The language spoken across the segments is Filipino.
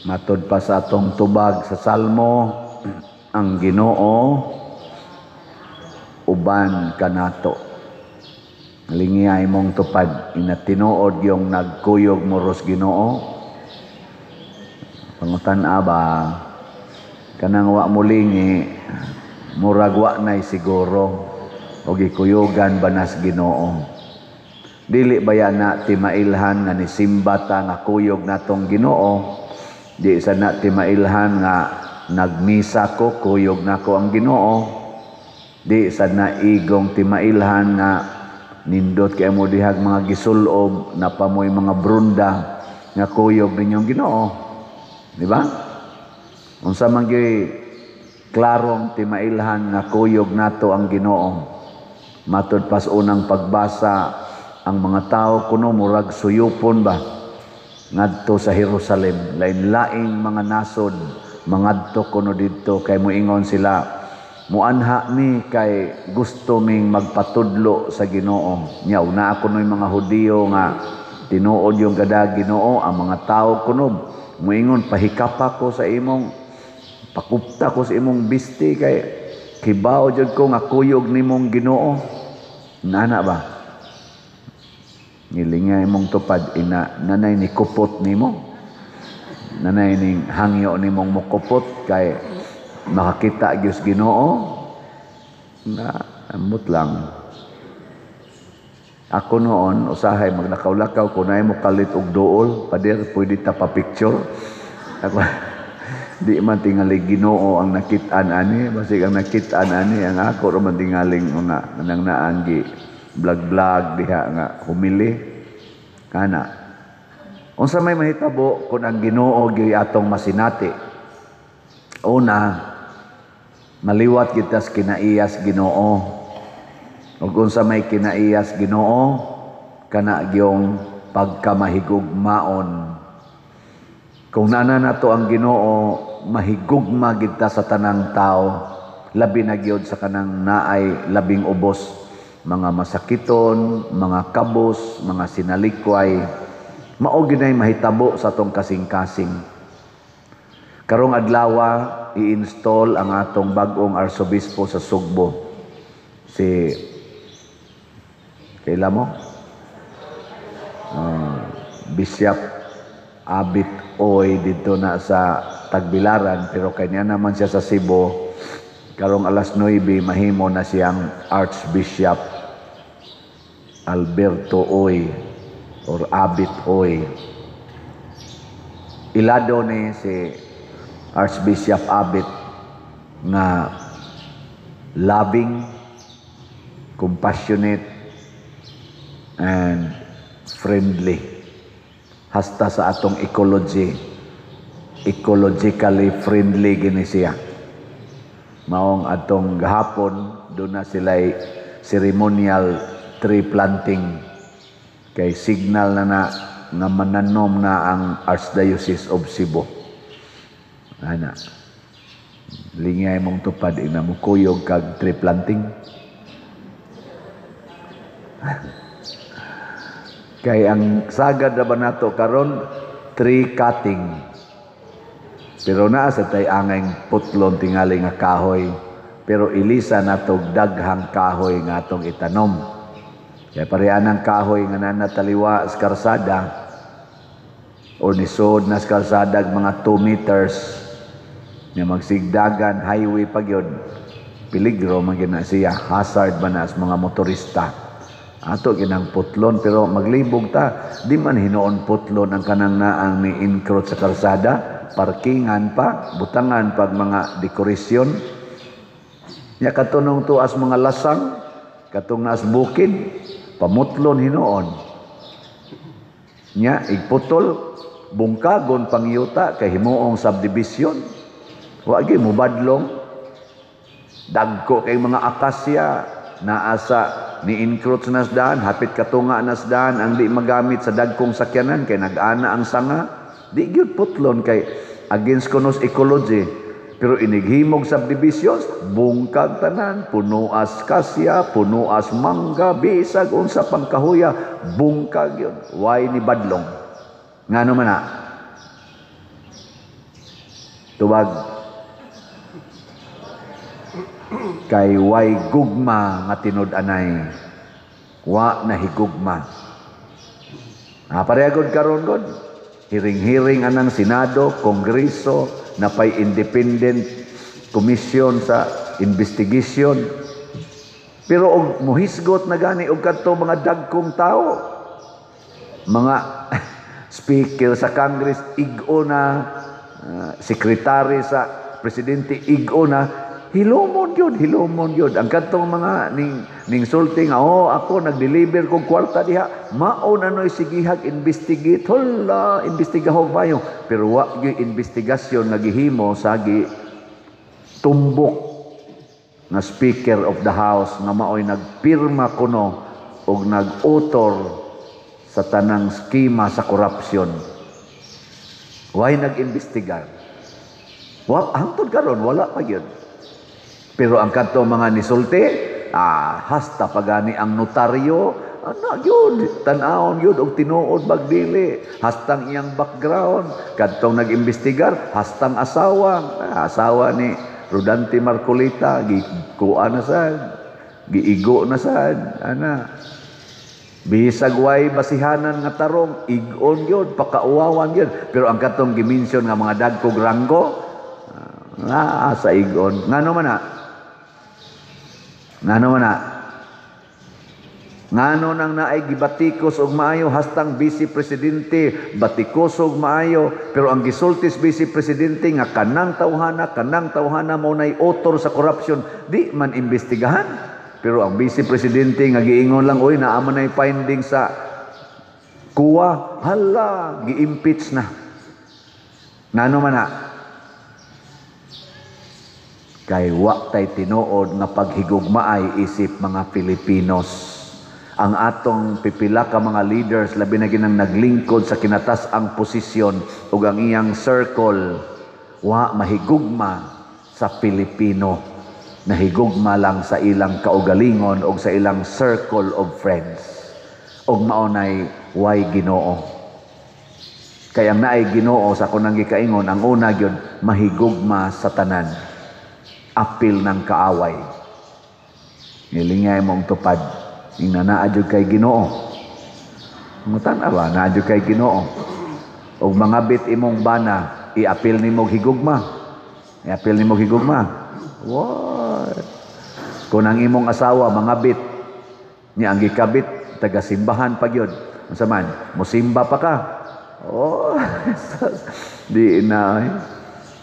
Matod pa sa atong tubag sa Salmo, ang Ginoo uban kanato. Lingiyay mong tupad, inatinuod yung nagkuyog mo ros Ginoo. Pangutan-a ba, kanang wa mulingi, murag wa nay siguro, o gikuyogan banas Ginoo. Dili baya na timailhan nga nisimba ta nga kuyog natong Ginoo, di sa na timailhan nga nagmisa ko, kuyog nako ang Ginoo, di sa na igong timailhan nga nindot kay mo dihag mga gisulob na pamoy mga brunda nga kuyog ninyong Ginoo, di ba? Unsa man gyud klarong timailhan nga kuyog nato ang Ginoo. Matud pas unang pagbasa, ang mga tao kuno murag suyupon ba ngadto sa Jerusalem, lain-laing mga nasod mangadto kuno didto kay moingon sila, muanha mi kay gusto ming magpatudlo sa Ginoo. Nya una ako noy mga Hudiyo nga tinuod yung kada Ginoo, ang mga tao kuno moingon pahikapa ko sa imong, pakupta ko sa imong bisti kay kibaw jud ko nga kuyog nimong Ginoo. Nana ba? Ngilingay mong tupad, nanay ni kupot nimo, nanay ning hangyo nimong mukupot kay makakita gyud Ginoo. Na amot lang. Ako noon usahay maglakaw-lakaw kunay mo kalit og duol, pader pwede ta pa picture. Ako di man tingali Ginoo ang nakit-an ani, basig ang nakit-an ani ang ako ra man tingaling mga nang naanggi vlog diha nga humili kana. Unsa may mahitabo kun ang Ginoo gyud atong masinati? Una, maliwat kita sa kinaiyas Ginoo. Ug unsa may kinaiyas Ginoo, kana gyung pagkamahigugmaon. Kung nana nato ang Ginoo, mahigugma kita sa tanang tao, labi na gyud sa kanang naay labing ubos, mga masakiton, mga kabos, mga sinalikway, mao ginay mahitabo sa atong kasing-kasing. Karong adlaw i-install ang atong bag-ong arsobispo sa Sugbo, si kaila mo? Bishop Abit Oy dito na sa Tagbilaran, pero kanya naman siya sa Cebu. Karong alas 9 mahimo na siyang Archbishop Alberto Oy or Abit Oy. Ilado ni si Archbishop Abit nga loving, compassionate, and friendly. Hasta sa atong ecologically friendly gini siya. Maong atong gahapon doon na sila'y ceremonial tree planting kay signal na nga mananom na ang Archdiocese of Cebu. Ana, lingay mong tupad ina mo kuyog kag tree planting. Kay ang sagad na ba nato karon tree cutting. Pero naa sa tay angay putlon tingali nga kahoy, pero ilisa nato daghang kahoy nga atong itanom. Kaya parehan ang kahoy nga nanataliwa sa karsada o nisod na sa karsada mga 2 meters nga magsigdagan highway pa gyud, peligro man gina siya, hazard man as mga motorista. Ato ginang putlon, pero maglibog ta, di man hinoon putlon ang kanang naang ni encroach sa karsada, parkingan pa, butangan pag mga dekorasyon. Nya katunong to as mga lasang, katong nas bukid, pamutlon hinoon. Nya igputol, bungkagon pangyuta kay himuong subdivision. Wa gyud mo badlong. Dagko kay mga akasya naasa ni encroach nas daan, hapit katunga nas daan ang di magamit sa dagkong sakyanan kay nag-ana ang sanga. Di gyud putlon kay against kunos ecology, pero inighimog subdivisions, bungkag tanan, puno as kasya, puno as mangga, bisag unsa pang kahuya, bungkag yun. Why ni badlong? Ngano man na? tuwag kay way gugma nga tinud-anay, wa na higugma. Parehagod karon god, hiring-hiring anang Senado, Kongreso, na pay independent commission sa investigation. Pero og muhisgot na gani og kadto mga dagkong tao, mga speaker sa Congress igo na, sekretary sa presidente igo na, hilomon yun. Ang kadtong mga ning sulting, ako nag-deliver kong kwarta diha, maon ano'y sigihag investigate, hala, investigahog bayo. Pero wa yung investigasyon nagihimo sa tumbok na Speaker of the House nga maoy nagpirma kuno og nag-author sa tanang skema sa korupsyon. Why nag-investigar? Hangtod karon wala pa yun. Pero ang kadto mga nisulti, hasta pagani ang notaryo, yun, tan-aon yun, og tinuod magdili, hastang iyang background, kadtong nag-investigar, hastang asawa ni Rodante Marcolita, gikuan na sad, giigo na sad, bisag way basihanan nga tarong, igon yun, pakauwawan yun. Pero ang katong gimension nga mga dagkog ranggo, sa igon. Ngano man ngano nang naay gibatikos og maayo hastang vice presidente batikos og maayo, pero ang gisultis vice presidente nga kanang tawhana mo nay author sa corruption, di man imbestigahan. Pero ang vice presidente nga giingon lang, oy naaman nay finding sa kuwa, hala, gi-impeach na. Ngano man kay wa tay tinuod nga paghigugmaay isip mga Filipinos. Ang atong pipila ka mga leaders, labi na ginang naglingkod sa kinatas-ang posisyon ug ang iyang circle, wa mahigugma sa Pilipino, nahigugma lang sa ilang kaugalingon o sa ilang circle of friends. Og maunay way Ginoo. Kaya ang naay Ginoo sa kunang gikaingon, ang una gyud mahigugma sa tanan. Apil ng kaaway. Nilingay mong tupad. Ing naadyo kay Ginoo. Mutan ba naadyo kay Ginoo. Og mga bit imong bana, iapil nimo higugma. Iapil nimo higugma. What? Kung ang imong asawa mga bit niya ang gikabit taga simbahan pa gyud. Unsa man? Mosimba pa ka. Di na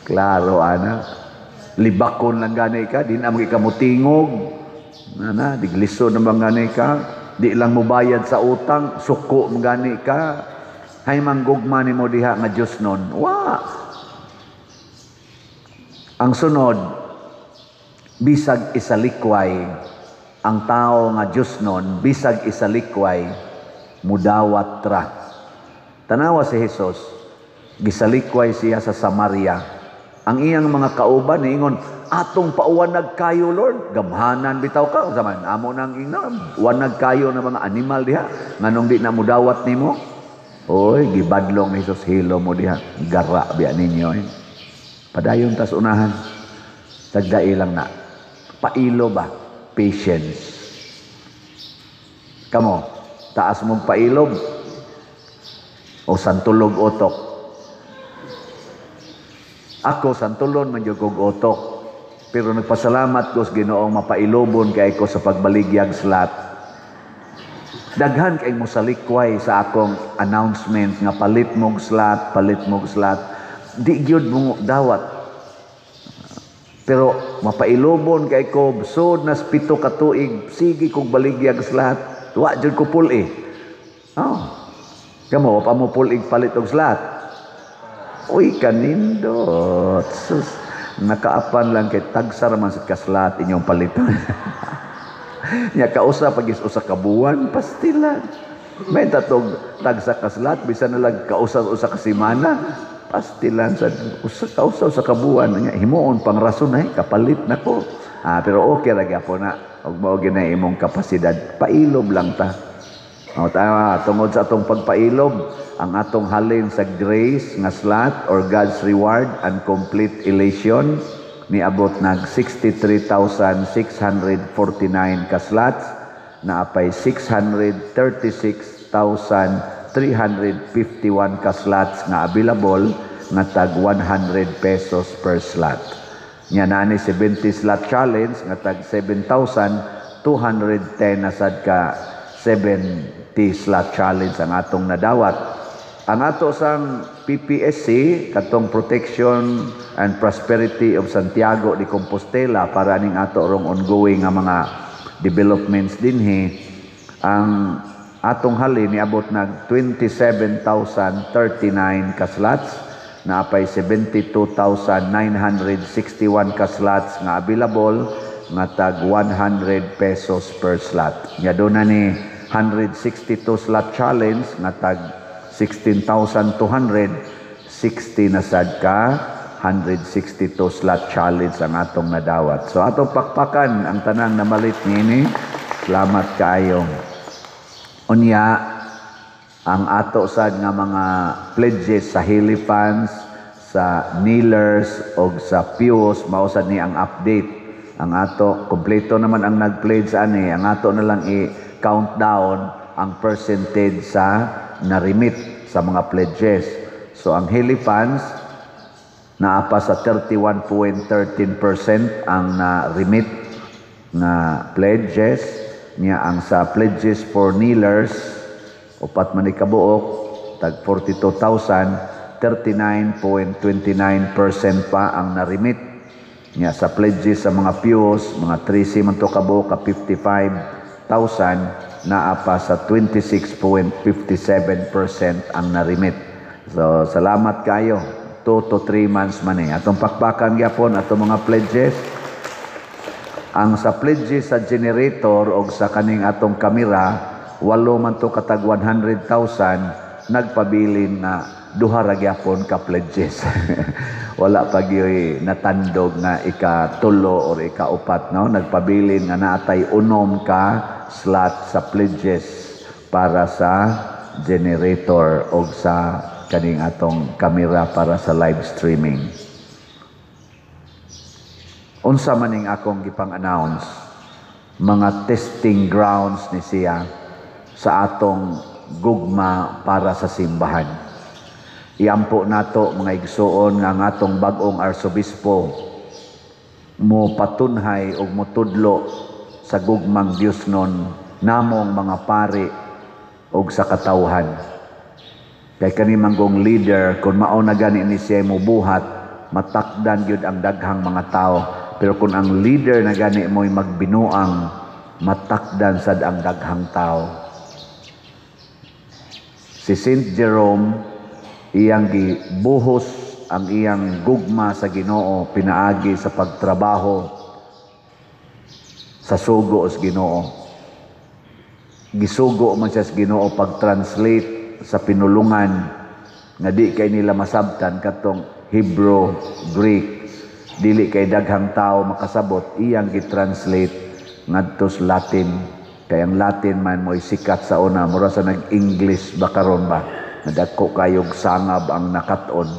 klaro libakon lang gani ka, di na magikamutingog. Digliso naman gani ka, di lang mo bayad sa utang, suko gani ka. Hay manggugma ni mo diha nga Diyos nun. Ang sunod, bisag isalikway, ang tao nga Diyos nun, bisag isalikway, mudawat ra. Tanawa si Jesus, gisalikway siya sa Samaria. Ang iyang mga kauban niingon, atong pauwanag kayo Lord, gamhanan bitaw ka zaman amo nang inam wanag kayo na mga animal diha nganong di na mudawat nimo. Oy, gibadlong ni Jesus, hilo mo diha, gara biya ninyo. Padayon tas unahan, sagdai lang na pailo ba, patience. Kamo taas mong pailog o santulog otok. Ako santulon man jud kog otok, pero nagpasalamat ko sa Ginoong mapailobon kay ko sa pagbaligyag slat. Daghan kay mo salikway sa akong announcement nga palit mog slat. Di gyud mo dawat. Pero mapailobon kay ko sud nas 7 ka tuig, sige kog baligyag slat. Wa jud ko pul Kamo pa mo pulig palit og slat. Uy, kanindot. Sus, nakaapan lang kay tagsar man sa kaslat inyong palitan. Nya kausa pag usa ka buwan, pastilan. May tatog tagsa kaslat, bisan na lang kausa ka semana, pastilan sa kausa ka buwan. Nya himuon pang rason kapalit nako. Pero okay ra gyapon na. Og mao ginay imong kapasidad, pailob lang ta. O, tungod sa atong pagpailob, ang atong halin sa grace nga slot or God's reward and complete elation niabot nag 63,649 ka slots na apay 636,351 ka slots nga available nga tag 100 pesos per slot. Nya nani 70 slot challenge nga tag 7,210 na sad ka 70 slot challenge ang atong nadawat. Ang ato sang PPSC katong Protection and Prosperity of Santiago de Compostela para ning ato rong ongoing nga mga developments dinhi, ang atong halin niabot nag 27,039 ka slots na apay 72,961 ka slots nga available nga tag 100 pesos per slot. Nya do na ni 162 slot challenge nga tag 16,260 na sad ka 162 slot challenge ang atong nadawat. So atong pakpakan ang tanang namalit nini. Salamat kaayo. Unya ang ato sad nga mga pledges sa Hilly Funds, sa kneelers o sa pews mao sad ni ang update. Ang ato kompleto naman ang nag-pledge ani, ang ato na lang i-countdown ang percentage sa na-remit sa mga pledges. So ang Hilly Funds naapa sa 31.13% ang na-remit na pledges niya. Ang sa pledges for kneelers upat man ikabuok tag 42,000, 39.29% pa ang na-remit niya. Sa pledges sa mga pews, mga 3C man to kabuok ka 55,000 naapa sa 26.57% ang na-remit. So salamat kayo. 2 to 3 months man atong pakpakan gyapon atong mga pledges. Ang sa pledges sa generator o sa kaning atong kamera, 8 man to katag 100,000 nagpabilin na duha ra gyapon ka pledges. Wala pa gyoy natandog nga ika-tulo or ika-upat, no? Nagpabilin nga naatay 6 ka slot sa pledges para sa generator o sa kaning atong kamera para sa live streaming. Unsa maning akong gipang-announce, mga testing grounds ni siya sa atong gugma para sa simbahan. Iampo nato mga igsuon nga ang atong bag-ong arsobispo mo patunhay og motudlo sa gugmang Diosnon namong mga pari og sa katawhan. Kay kani manggong leader kun mao na gani ni siya mo buhat, matakdan gyud ang daghang mga tao. Pero kung ang leader na gani mo'y magbinuang, matakdan sad ang daghang tao. Si Saint Jerome, iyang gibuhos ang iyang gugma sa Ginoo, pinaagi sa pagtrabaho sa sugo sa Ginoo. Gisugo man siya sa Ginoo pag-translate sa pinulungan nga di kay nila masabtan katong Hebrew, Greek. Dili kay daghang tao makasabot, iyang gitranslate ngadto sa Latin. Kay ang Latin man mo'y sikat sa una, mura sa nag-English ba karon ba? Nadako kayog sangab ang nakaton.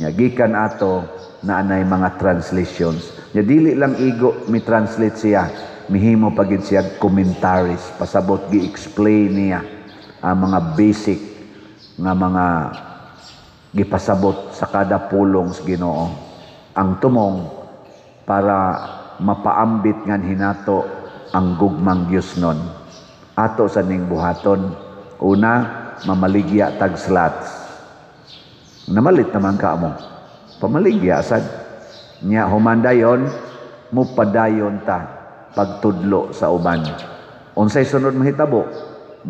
Nya gikan ato na anay mga translations. Nya dili lang igo mi translate siya, mihimo pagid siya commentaries, pasabot gi-explain niya ang mga basic nga mga gipasabot sa kada pulong sa Ginoo. Ang tumong para mapaambit ngan hinato ang gugmang Diosnon. Ato sa ning buhaton, una, mamaligya tag slots. Namalit naman ka mo. Pamaligya sad. Nya humandayon, mupadayon ta pagtudlo sa uban. Unsay sunod mahitabo?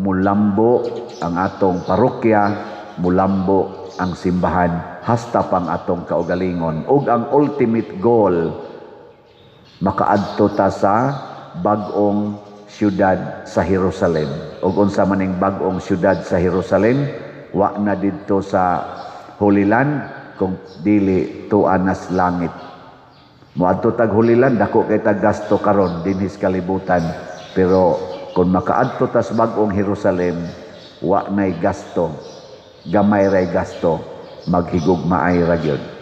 Mulambo ang atong parokya, mulambo ang simbahan, hasta pang atong kaugalingon. Ug ang ultimate goal, makaadto ta sa bag-ong syudad sa Jerusalem. Ug unsa maning bag-ong syudad sa Jerusalem, wa na didto sa Holy Land, kung dili tuan nas langit. Moadto tag Holy Land, dako kay tag gasto karon dinhis kalibutan. Pero kung makaadto ta sa bag-ong Jerusalem, wa nay gasto, gamay ray gasto, maghigugmaay ra gyud.